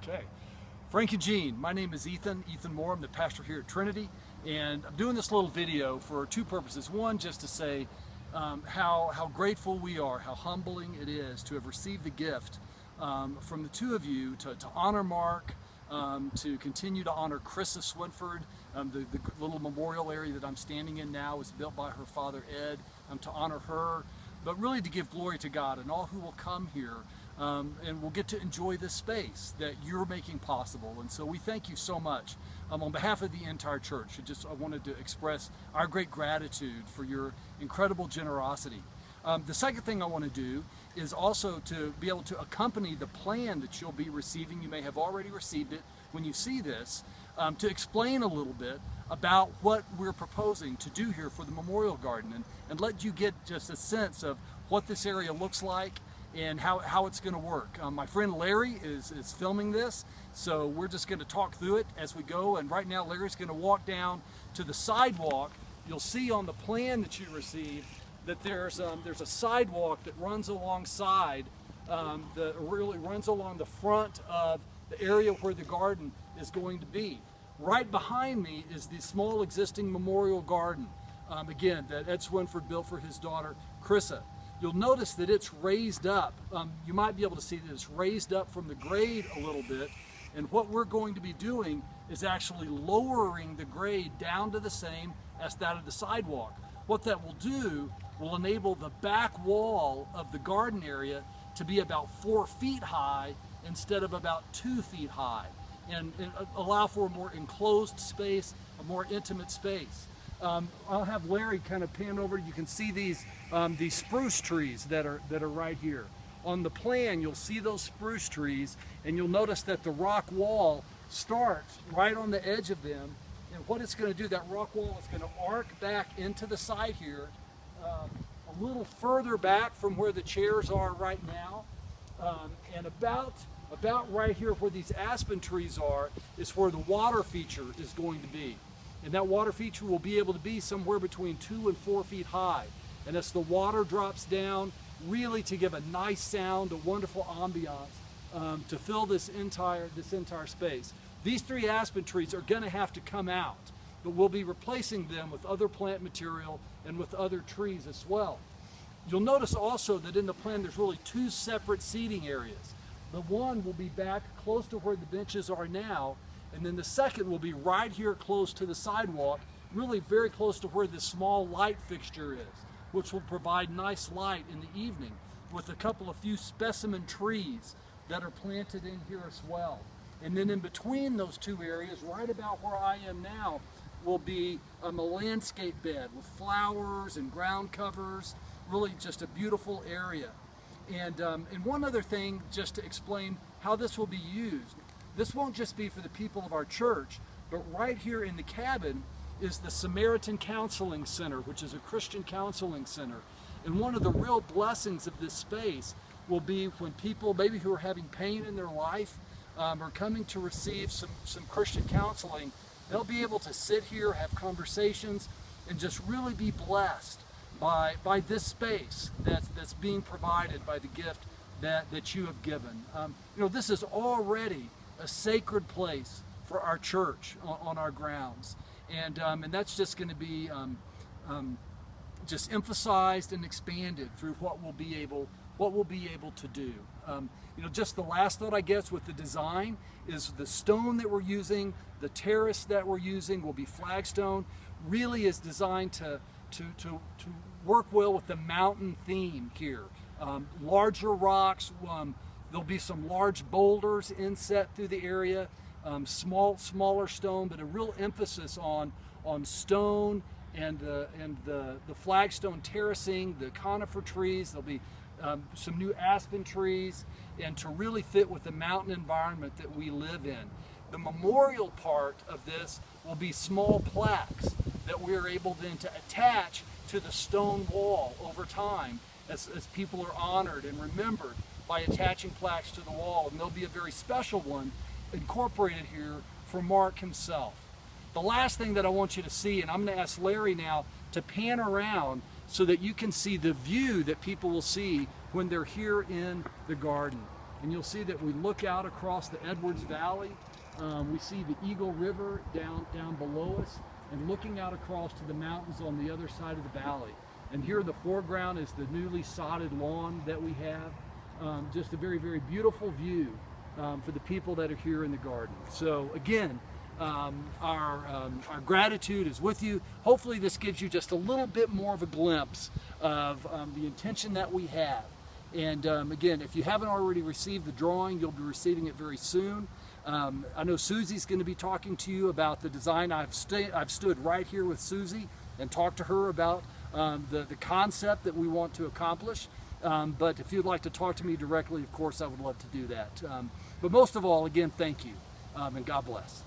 Okay. Frank and Jean, my name is Ethan Moore. I'm the pastor here at Trinity, and I'm doing this little video for two purposes. One, just to say how grateful we are, how humbling it is to have received the gift from the two of you to honor Mark, to continue to honor Krista Swinford. The little memorial area that I'm standing in now was built by her father Ed, to honor her, but really to give glory to God and all who will come here. And we'll get to enjoy this space that you're making possible. And so we thank you so much. On behalf of the entire church, I wanted to express our great gratitude for your incredible generosity. The second thing I want to do is also to be able to accompany the plan that you'll be receiving. You may have already received it when you see this, to explain a little bit about what we're proposing to do here for the Memorial Garden and let you get just a sense of what this area looks like and how it's going to work. My friend Larry is filming this, so we're just going to talk through it as we go. And right now Larry's going to walk down to the sidewalk. You'll see on the plan that you received that there's a sidewalk that runs alongside, really runs along the front of the area where the garden is going to be. Right behind me is the small existing memorial garden, again, that Ed Swinford built for his daughter Krista. You'll notice that it's raised up. You might be able to see that it's raised up from the grade a little bit. And what we're going to be doing is actually lowering the grade down to the same as that of the sidewalk. What that will do will enable the back wall of the garden area to be about 4 feet high instead of about 2 feet high, and allow for a more enclosed space, a more intimate space. I'll have Larry kind of pan over. You can see these spruce trees that are right here. On the plan, you'll see those spruce trees, and you'll notice that the rock wall starts right on the edge of them. And what it's going to do, that rock wall is going to arc back into the side here, a little further back from where the chairs are right now, and about right here where these aspen trees are is where the water feature is going to be. And that water feature will be able to be somewhere between 2 and 4 feet high. And as the water drops down, really to give a nice sound, a wonderful ambiance, to fill this entire space. These 3 aspen trees are going to have to come out, but we'll be replacing them with other plant material and with other trees as well. You'll notice also that in the plan there's really 2 separate seating areas. The one will be back close to where the benches are now, and then the second will be right here close to the sidewalk, really very close to where this small light fixture is, which will provide nice light in the evening, with a few specimen trees that are planted in here as well. And then in between those 2 areas, right about where I am now, will be a landscape bed with flowers and ground covers, really just a beautiful area. And one other thing, just to explain how this will be used. This won't just be for the people of our church, but right here in the cabin is the Samaritan Counseling Center, which is a Christian counseling center. And one of the real blessings of this space will be when people, maybe who are having pain in their life, are coming to receive some Christian counseling, they'll be able to sit here, have conversations, and just really be blessed by this space that's being provided by the gift that you have given. This is already a sacred place for our church on our grounds, and that's just going to be just emphasized and expanded through what we'll be able to do. Just the last thought, I guess, with the design is the stone that we're using, the terrace that we're using will be flagstone. Really is designed to work well with the mountain theme here. Larger rocks. There'll be some large boulders inset through the area, smaller stone, but a real emphasis on stone and the flagstone terracing, the conifer trees. There'll be some new aspen trees, and to really fit with the mountain environment that we live in. The memorial part of this will be small plaques that we are able then to attach to the stone wall over time as people are honored and remembered by attaching plaques to the wall. And there'll be a very special one incorporated here for Mark himself. The last thing that I want you to see, and I'm going to ask Larry now to pan around so that you can see the view that people will see when they're here in the garden. and you'll see that we look out across the Edwards Valley. We see the Eagle River down below us, and looking out across to the mountains on the other side of the valley. And here in the foreground is the newly sodded lawn that we have. Just a very, very beautiful view for the people that are here in the garden. So again, our gratitude is with you. Hopefully this gives you just a little bit more of a glimpse of the intention that we have. And again, if you haven't already received the drawing, you'll be receiving it very soon. I know Susie's going to be talking to you about the design. I've stood right here with Susie and talked to her about the concept that we want to accomplish. But if you'd like to talk to me directly, of course, I would love to do that. But most of all, again, thank you, and God bless.